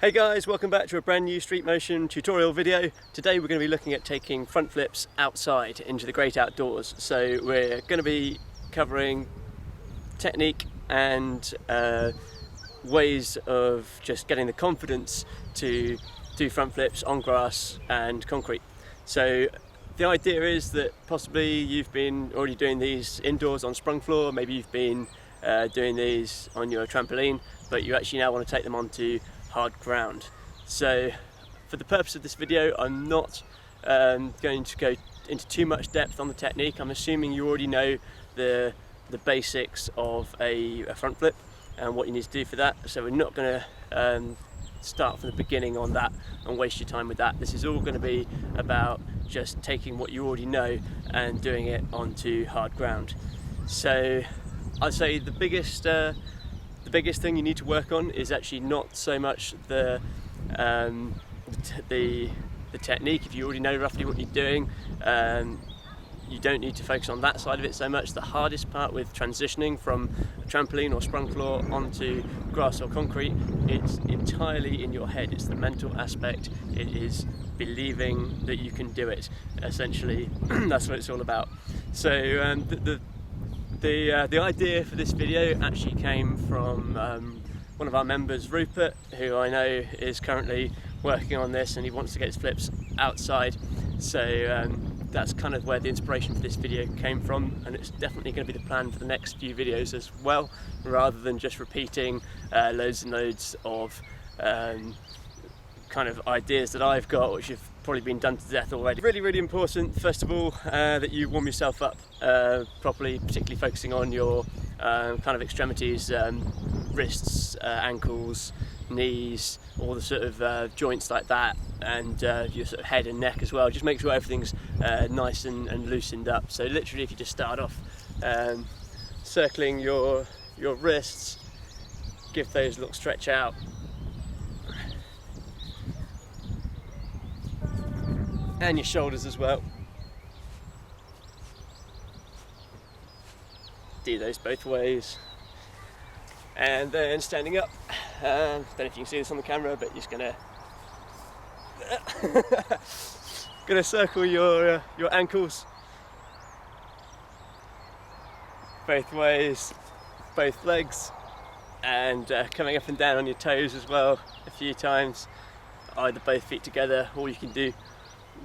Hey guys, welcome back to a brand new street motion tutorial video. Today we're going to be looking at taking front flips outside into the great outdoors. So we're going to be covering technique and ways of just getting the confidence to do front flips on grass and concrete. So the idea is that possibly you've been already doing these indoors on sprung floor, maybe you've been doing these on your trampoline, but you actually now want to take them onto hard ground. So for the purpose of this video, I'm not going to go into too much depth on the technique. I'm assuming you already know the basics of a front flip and what you need to do for that, so we're not going to start from the beginning on that and waste your time with that. This is all going to be about just taking what you already know and doing it onto hard ground. So I'd say the biggest thing you need to work on is actually not so much the technique. If you already know roughly what you're doing, you don't need to focus on that side of it so much. The hardest part with transitioning from a trampoline or sprung floor onto grass or concrete, it's entirely in your head. It's the mental aspect. It is believing that you can do it. Essentially, that's what it's all about. So the idea for this video actually came from one of our members, Rupert, who I know is currently working on this and he wants to get his flips outside. So that's kind of where the inspiration for this video came from, and it's definitely going to be the plan for the next few videos as well, rather than just repeating loads and loads of kind of ideas that I've got, which have probably been done to death already. Really important, first of all, that you warm yourself up properly, particularly focusing on your kind of extremities, wrists, ankles, knees, all the sort of joints like that, and your sort of head and neck as well. Just make sure everything's nice and loosened up. So literally, if you just start off circling your wrists, give those a little stretch out. And your shoulders as well. Do those both ways. And then standing up. Don't know if you can see this on the camera, but you're just gonna circle your ankles both ways, both legs, and coming up and down on your toes as well a few times, either both feet together, or you can do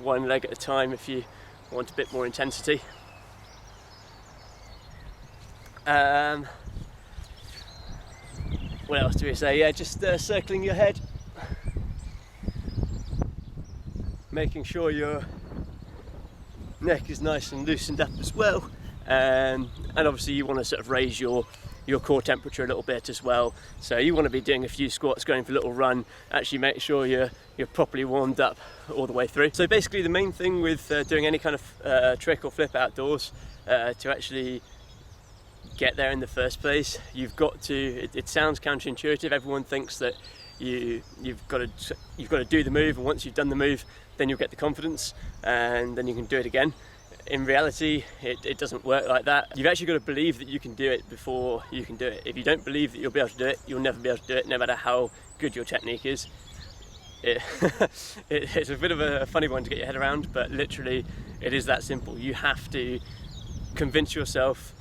one leg at a time if you want a bit more intensity. What else do we say? Yeah, just circling your head, making sure your neck is nice and loosened up as well, and obviously you want to sort of raise your core temperature a little bit as well. So you want to be doing a few squats, going for a little run. Actually make sure you're properly warmed up all the way through. So basically the main thing with doing any kind of trick or flip outdoors, to actually get there in the first place, you've got to, it sounds counterintuitive. Everyone thinks that you've got to do the move, and once you've done the move, then you'll get the confidence and then you can do it again. In reality, it doesn't work like that. You've actually got to believe that you can do it before you can do it. If you don't believe that you'll be able to do it, you'll never be able to do it, no matter how good your technique is. It's a bit of a funny one to get your head around, but literally it is that simple. You have to convince yourself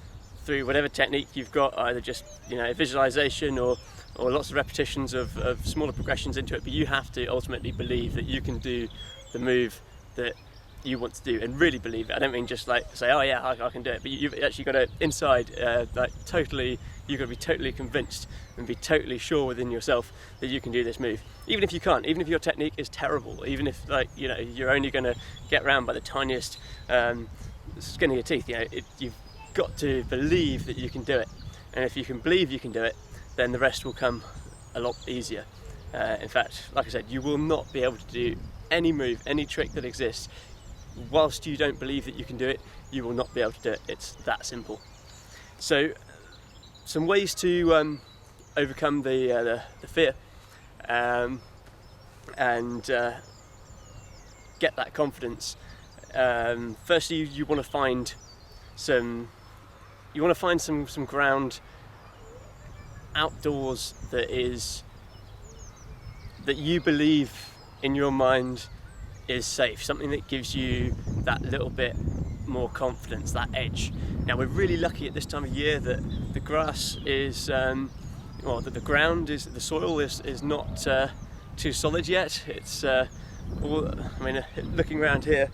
through whatever technique you've got, either just visualization or lots of repetitions of smaller progressions into it, but you have to ultimately believe that you can do the move that you want to do, and really believe it. I don't mean just like say, oh yeah, I can do it, but you've actually got to inside, you've got to be totally convinced and be totally sure within yourself that you can do this move, even if you can't, even if your technique is terrible, even if you're only going to get around by the tiniest skin of your teeth. You've got to believe that you can do it, and if you can believe you can do it, then the rest will come a lot easier. In fact, like I said, you will not be able to do any move, any trick that exists, whilst you don't believe that you can do it. You will not be able to do it. It's that simple. So some ways to overcome the fear and get that confidence. Firstly, you want to find some ground outdoors that is that you believe in your mind is safe, something that gives you that little bit more confidence, that edge. Now we're really lucky at this time of year that the grass is, well, that the ground is, the soil is not too solid yet. It's looking around here,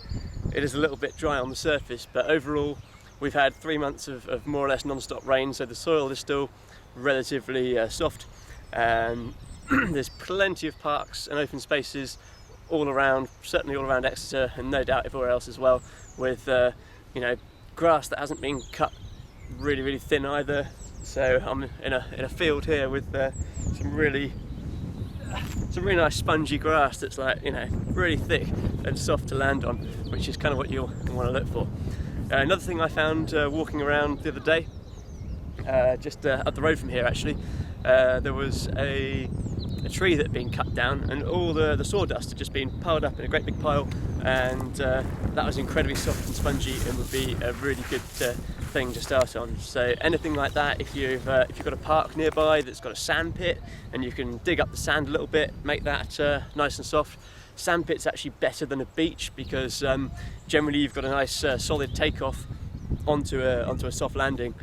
it is a little bit dry on the surface, but overall we've had 3 months of more or less non-stop rain, so the soil is still relatively soft. There's plenty of parks and open spaces all around, certainly all around Exeter, and no doubt everywhere else as well, with grass that hasn't been cut really thin either. So I'm in a field here with some really nice spongy grass that's like, really thick and soft to land on, which is kind of what you'll want to look for. Another thing I found walking around the other day, just up the road from here actually, there was a tree that had been cut down, and all the sawdust had just been piled up in a great big pile, and that was incredibly soft and spongy and would be a really good thing to start on. So anything like that, if you've got a park nearby that's got a sand pit and you can dig up the sand a little bit, make that nice and soft. Sand pit's actually better than a beach because generally you've got a nice solid takeoff onto a soft landing,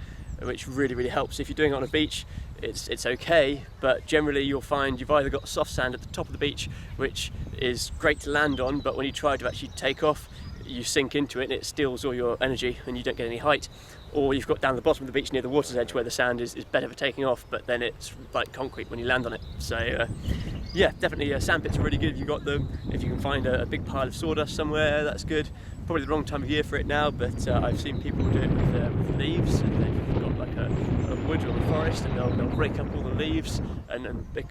which really helps. If you're doing it on a beach, it's okay, but generally you'll find you've either got soft sand at the top of the beach, which is great to land on, but when you try to actually take off, you sink into it and it steals all your energy and you don't get any height. Or you've got down the bottom of the beach near the water's edge where the sand is better for taking off, but then it's like concrete when you land on it. So yeah, definitely sand pits are really good if you've got them. If you can find a big pile of sawdust somewhere, that's good. Probably the wrong time of year for it now, but I've seen people do it with leaves, and they've got like a wood or a forest, and they'll rake up all the leaves and a big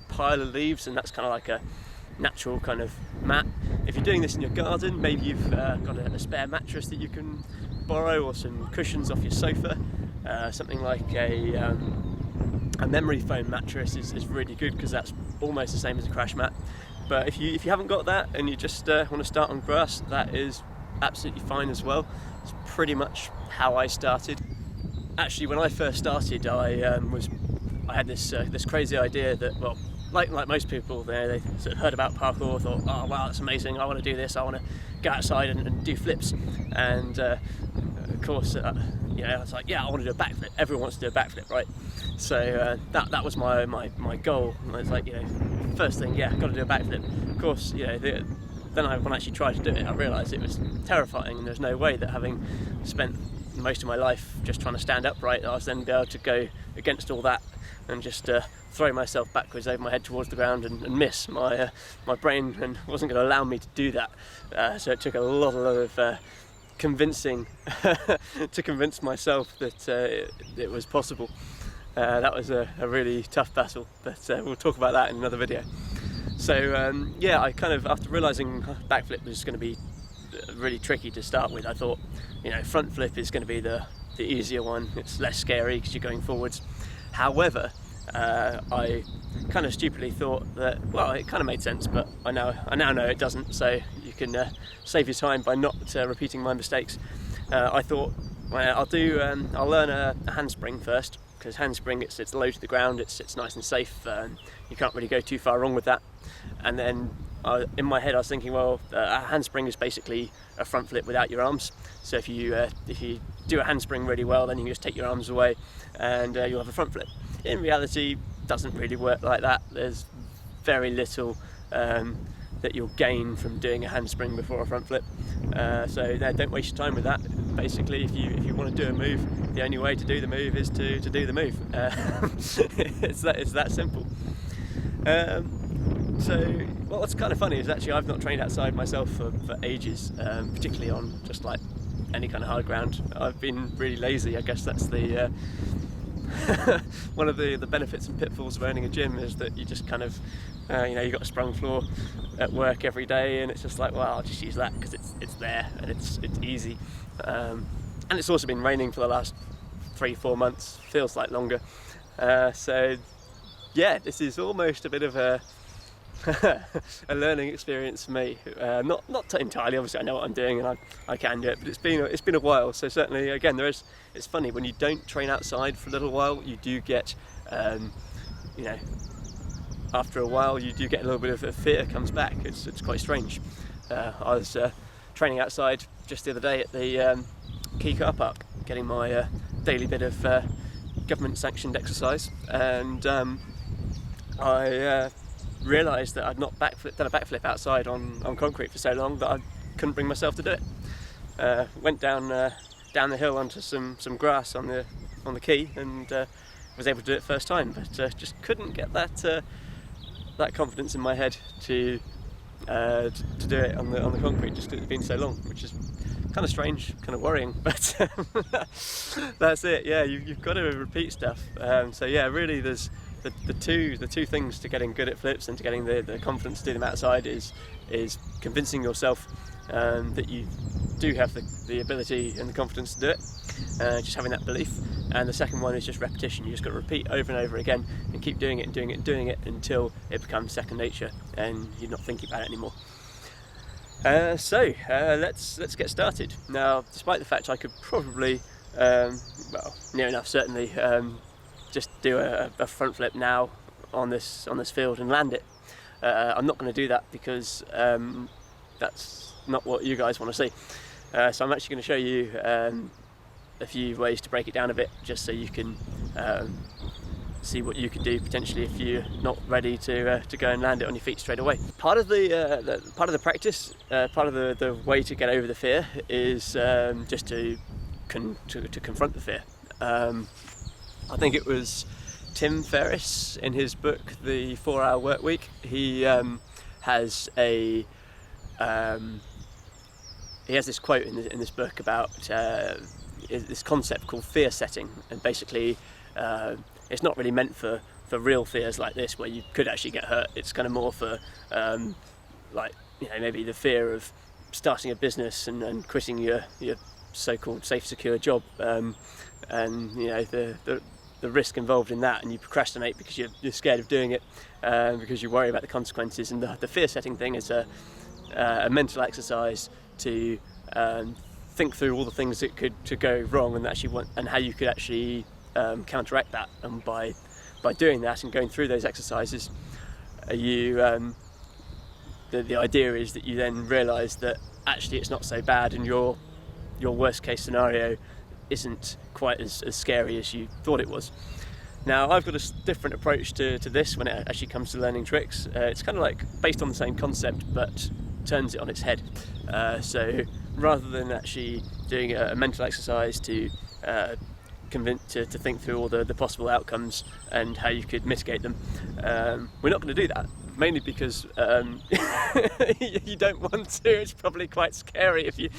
pile of leaves, and that's kind of like a natural kind of mat. If you're doing this in your garden, maybe you've got a spare mattress that you can borrow, or some cushions off your sofa. Something like a memory foam mattress is really good because that's almost the same as a crash mat. But if you haven't got that and you just want to start on grass, that is absolutely fine as well. It's pretty much how I started. Actually, when I first started, I had this crazy idea that, well, like most people, they sort of heard about parkour, thought, oh wow, that's amazing, I want to do this, I want to go outside and do flips. And of course, I was like, yeah, I want to do a backflip. Everyone wants to do a backflip, right? So that was my goal. And I was like, first thing, yeah, got to do a backflip. Of course, then when I actually tried to do it, I realised it was terrifying, and there's no way that, having spent most of my life just trying to stand upright, I was then be able to go against all that and just throw myself backwards over my head towards the ground and miss. My brain and wasn't going to allow me to do that. So it took a lot of convincing to convince myself that it was possible. That was a really tough battle, but we'll talk about that in another video. So yeah, I kind of, after realising backflip was going to be really tricky to start with, I thought, front flip is going to be the easier one. It's less scary because you're going forwards. However, I kind of stupidly thought that, well, it kind of made sense, but I now know it doesn't. So you can save your time by not repeating my mistakes. I thought, well, I'll learn a handspring first, because handspring, it's low to the ground, it's nice and safe. You can't really go too far wrong with that. And then in my head I was thinking, well, a handspring is basically a front flip without your arms. So if you do a handspring really well, then you can just take your arms away and you'll have a front flip. In reality, it doesn't really work like that. There's very little that you'll gain from doing a handspring before a front flip. So don't waste your time with that. Basically, if you want to do a move, the only way to do the move is to do the move. It's that simple. So what's kind of funny is actually I've not trained outside myself for ages, particularly on just like any kind of hard ground. I've been really lazy. I guess that's the one of the benefits and pitfalls of owning a gym, is that you just kind of you've got a sprung floor at work every day, and it's just like, well, I'll just use that because it's there and it's easy. And it's also been raining for the last 3-4 months, feels like longer. So yeah, this is almost a bit of a a learning experience for me. Not entirely, obviously I know what I'm doing and I can do it, but it's been a while. So certainly, again, it's funny when you don't train outside for a little while, you do get after a while you do get a little bit of a fear comes back. It's quite strange. I was training outside just the other day at the Key car park, getting my daily bit of government sanctioned exercise, and I realised that I'd not done a backflip outside on concrete for so long that I couldn't bring myself to do it. Went down the hill onto some grass on the quay, and was able to do it first time, but just couldn't get that confidence in my head to do it on the concrete, just because it's been so long, which is kind of strange, kind of worrying, but that's it. Yeah, you've got to repeat stuff. So yeah, really, there's the two things to getting good at flips and to getting the confidence to do them outside is convincing yourself that you do have the ability and the confidence to do it, just having that belief. And the second one is just repetition. You just got to repeat over and over again and keep doing it and doing it and doing it until it becomes second nature and you're not thinking about it anymore. So let's get started. Now, despite the fact I could probably, well, near enough certainly, just do a front flip now on this field and land it, I'm not going to do that because that's not what you guys want to see. So I'm actually going to show you a few ways to break it down a bit, just so you can see what you could do potentially if you're not ready to go and land it on your feet straight away. Part of the practice, part of the way to get over the fear is just to confront the fear. I think it was Tim Ferriss in his book The 4-Hour Work Week. He has this quote in this book about this concept called fear setting, and basically it's not really meant for real fears like this where you could actually get hurt. It's kind of more for like, you know, maybe the fear of starting a business and quitting your so-called safe, secure job, and you know, the risk involved in that, and you procrastinate because you're scared of doing it, because you worry about the consequences. And the fear setting thing is a mental exercise to think through all the things that could go wrong and how you could actually counteract that. And by doing that and going through those exercises, the idea is that you then realise that actually it's not so bad, and your worst case scenario isn't quite as scary as you thought it was. Now, I've got a different approach to this when it actually comes to learning tricks. It's kind of like based on the same concept but turns it on its head. So rather than actually doing a mental exercise to think through all the possible outcomes and how you could mitigate them, we're not going to do that, mainly because you don't want to. It's probably quite scary if you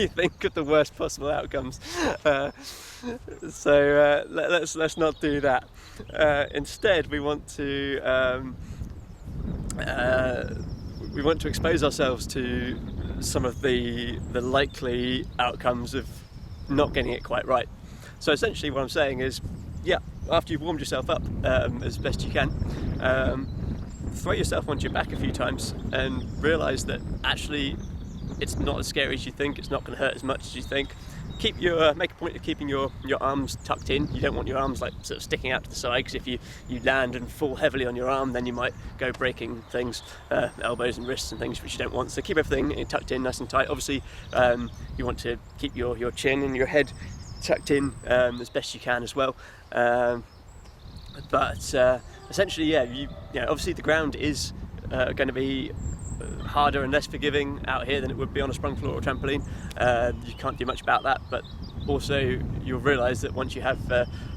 think of the worst possible outcomes. So let's not do that. Instead, we want to expose ourselves to some of the likely outcomes of not getting it quite right. So essentially what I'm saying is, yeah, after you've warmed yourself up as best you can, throw yourself onto your back a few times and realise that actually it's not as scary as you think, it's not going to hurt as much as you think. Make a point of keeping your arms tucked in. You don't want your arms like sort of sticking out to the side, because if you land and fall heavily on your arm, then you might go breaking things, elbows and wrists and things, which you don't want. So keep everything tucked in nice and tight. Obviously you want to keep your chin and your head tucked in as best you can as well. But essentially, yeah, you know, obviously the ground is going to be harder and less forgiving out here than it would be on a sprung floor or trampoline. You can't do much about that, but also you'll realise that once you have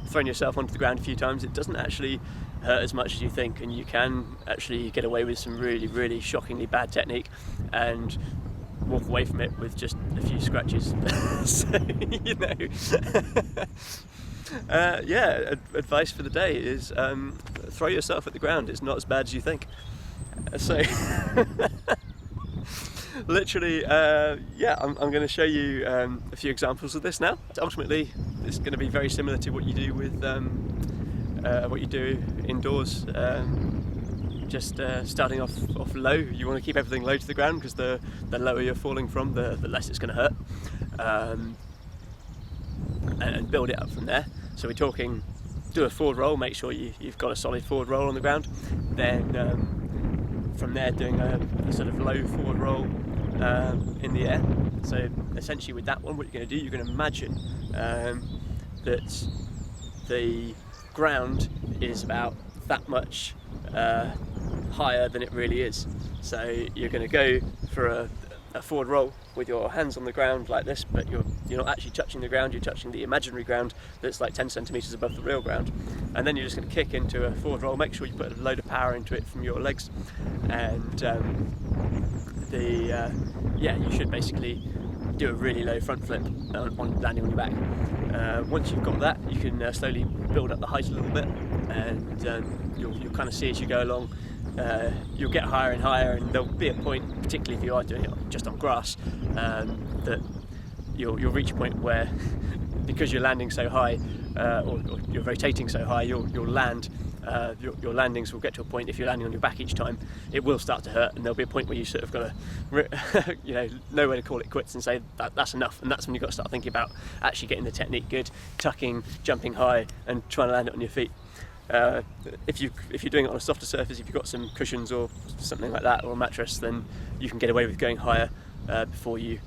thrown yourself onto the ground a few times, it doesn't actually hurt as much as you think, and you can actually get away with some really, really shockingly bad technique and walk away from it with just a few scratches. So, you know. Yeah, advice for the day is throw yourself at the ground. It's not as bad as you think. So literally, yeah, I'm going to show you a few examples of this now. Ultimately, it's going to be very similar to what you do with what you do indoors. Just starting off low. You want to keep everything low to the ground, because the lower you're falling from, the less it's going to hurt, and build it up from there. So we're talking do a forward roll, make sure you've got a solid forward roll on the ground. Then from there doing a sort of low forward roll in the air. So essentially with that one, what you're going to do, you're going to imagine that the ground is about that much higher than it really is. So you're going to go for a forward roll with your hands on the ground like this, but you're not actually touching the ground, you're touching the imaginary ground that's like 10 centimetres above the real ground. And then you're just going to kick into a forward roll. Make sure you put a load of power into it from your legs, and you should basically do a really low front flip on landing on your back. Once you've got that, you can slowly build up the height a little bit, and you'll kind of see as you go along. You'll get higher and higher, and there'll be a point, particularly if you are doing it just on grass, that you'll reach a point where, because you're landing so high, or you're rotating so high, you'll land. Your landings will get to a point, if you're landing on your back each time, it will start to hurt, and there'll be a point where you sort of got to, know where to call it quits and say that's enough. And that's when you've got to start thinking about actually getting the technique good, tucking, jumping high, and trying to land it on your feet. If you're doing it on a softer surface, if you've got some cushions or something like that, or a mattress, then you can get away with going higher before you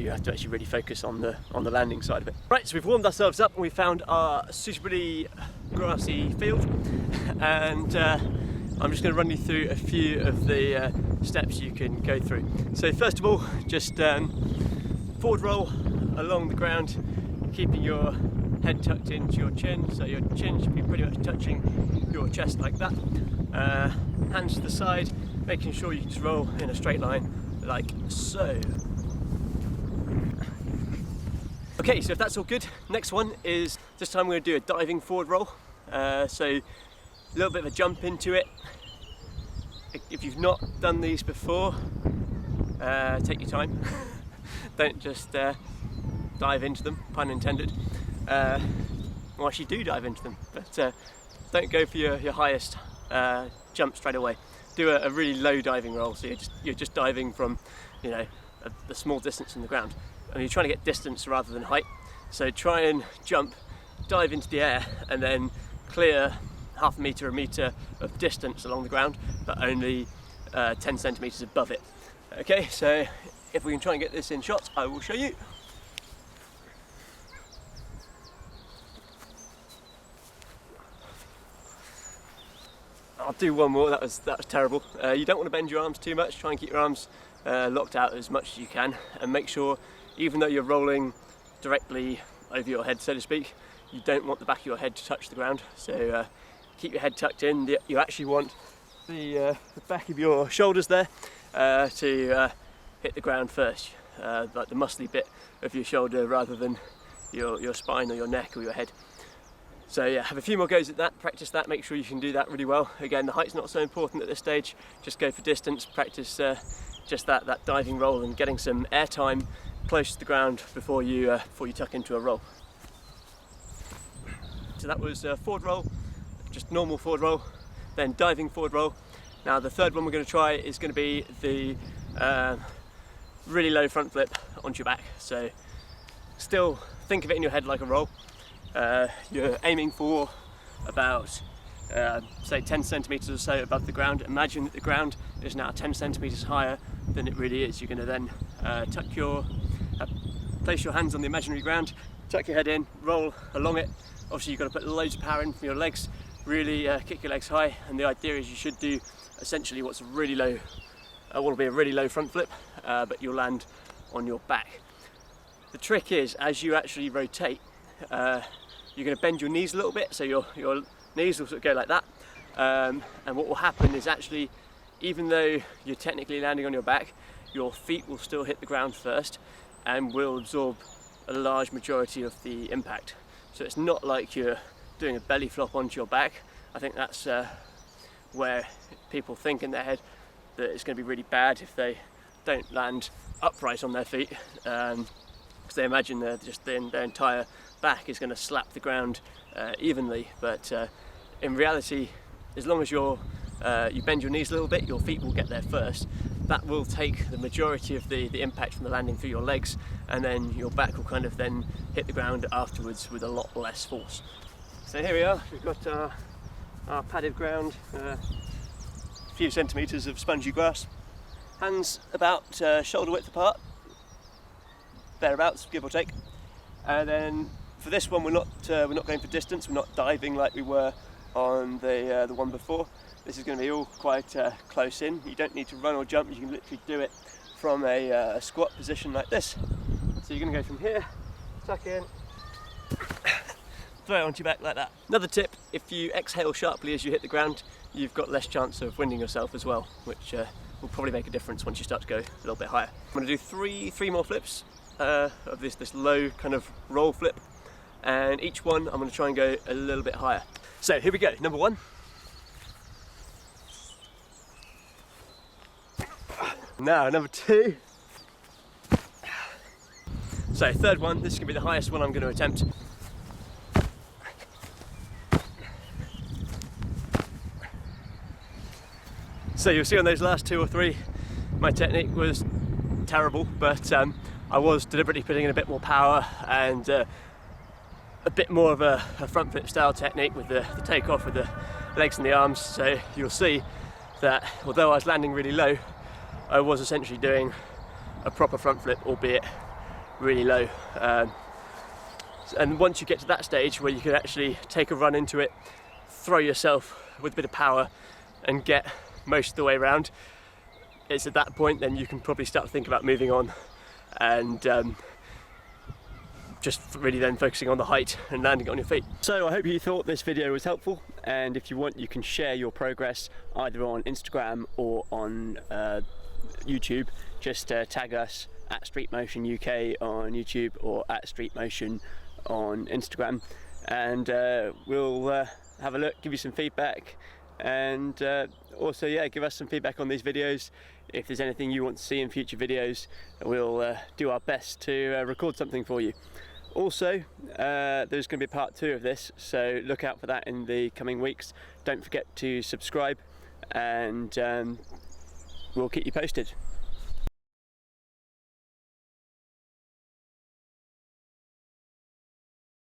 have to actually really focus on the landing side of it. Right, so we've warmed ourselves up and we found our suitably grassy field, and I'm just going to run you through a few of the steps you can go through. So first of all, just forward roll along the ground, keeping your head tucked into your chin, so your chin should be pretty much touching your chest like that. Hands to the side, making sure you just roll in a straight line like so. Okay, so if that's all good, next one is, this time we're going to do a diving forward roll. So a little bit of a jump into it. If you've not done these before, take your time. Don't just dive into them, pun intended. Well, actually do dive into them, but don't go for your highest jump straight away. Do a really low diving roll, so you're just diving from a small distance from the ground, and you're trying to get distance rather than height. So try and dive into the air, and then clear half a metre, a metre of distance along the ground, but only 10 centimetres above it. Okay, so if we can try and get this in shot, I will show you. I'll do one more. That was terrible. You don't want to bend your arms too much. Try and keep your arms locked out as much as you can, and make sure, even though you're rolling directly over your head, so to speak, you don't want the back of your head to touch the ground. So keep your head tucked in. You actually want the back of your shoulders there to hit the ground first, like the muscly bit of your shoulder rather than your spine or your neck or your head. So yeah, have a few more goes at that, practice that, make sure you can do that really well. Again, the height's not so important at this stage, just go for distance, practice just that diving roll and getting some air time close to the ground before you tuck into a roll. So that was forward roll, just normal forward roll, then diving forward roll. Now the third one we're going to try is going to be the really low front flip onto your back. So still think of it in your head like a roll. You're aiming for about say 10 centimetres or so above the ground. Imagine that the ground is now 10 centimetres higher than it really is. You're going to then place your hands on the imaginary ground, tuck your head in, roll along it. Obviously you've got to put loads of power in from your legs, really kick your legs high, and the idea is you should do essentially what's a really low, will be a really low front flip, but you'll land on your back. The trick is, as you actually rotate, you're going to bend your knees a little bit, so your knees will sort of go like that, and what will happen is actually, even though you're technically landing on your back, your feet will still hit the ground first and will absorb a large majority of the impact. So it's not like you're doing a belly flop onto your back. I think that's where people think in their head that it's going to be really bad if they don't land upright on their feet, because they imagine their entire back is going to slap the ground evenly. But in reality, as long as you bend your knees a little bit, your feet will get there first. That will take the majority of the impact from the landing through your legs, and then your back will kind of then hit the ground afterwards with a lot less force. So here we are, we've got our padded ground, a few centimetres of spongy grass, hands about shoulder width apart, thereabouts, give or take. And then for this one we're not going for distance, we're not diving like we were on the one before. This is going to be all quite close in. You don't need to run or jump, you can literally do it from a squat position like this. So you're going to go from here, tuck in, throw it onto your back like that. Another tip, if you exhale sharply as you hit the ground, you've got less chance of winding yourself as well, which will probably make a difference once you start to go a little bit higher. I'm going to do three more flips of this low kind of roll flip, and each one I'm going to try and go a little bit higher. So here we go, number one. Now number two. So third one, this is going to be the highest one I'm going to attempt. So you'll see on those last two or three, my technique was terrible, but I was deliberately putting in a bit more power and a bit more of a front flip style technique with the takeoff with the legs and the arms. So you'll see that although I was landing really low, I was essentially doing a proper front flip, albeit really low. And once you get to that stage where you can actually take a run into it, throw yourself with a bit of power and get most of the way around, it's at that point then you can probably start to think about moving on and just really then focusing on the height and landing on your feet. So I hope you thought this video was helpful, and if you want you can share your progress either on Instagram or on YouTube. Just tag us at Street Motion UK on YouTube or at Street Motion on Instagram, and we'll have a look, give you some feedback, and also give us some feedback on these videos. If there's anything you want to see in future videos, we'll do our best to record something for you. Also, there's going to be a part 2 of this, so look out for that in the coming weeks. Don't forget to subscribe, and we'll keep you posted.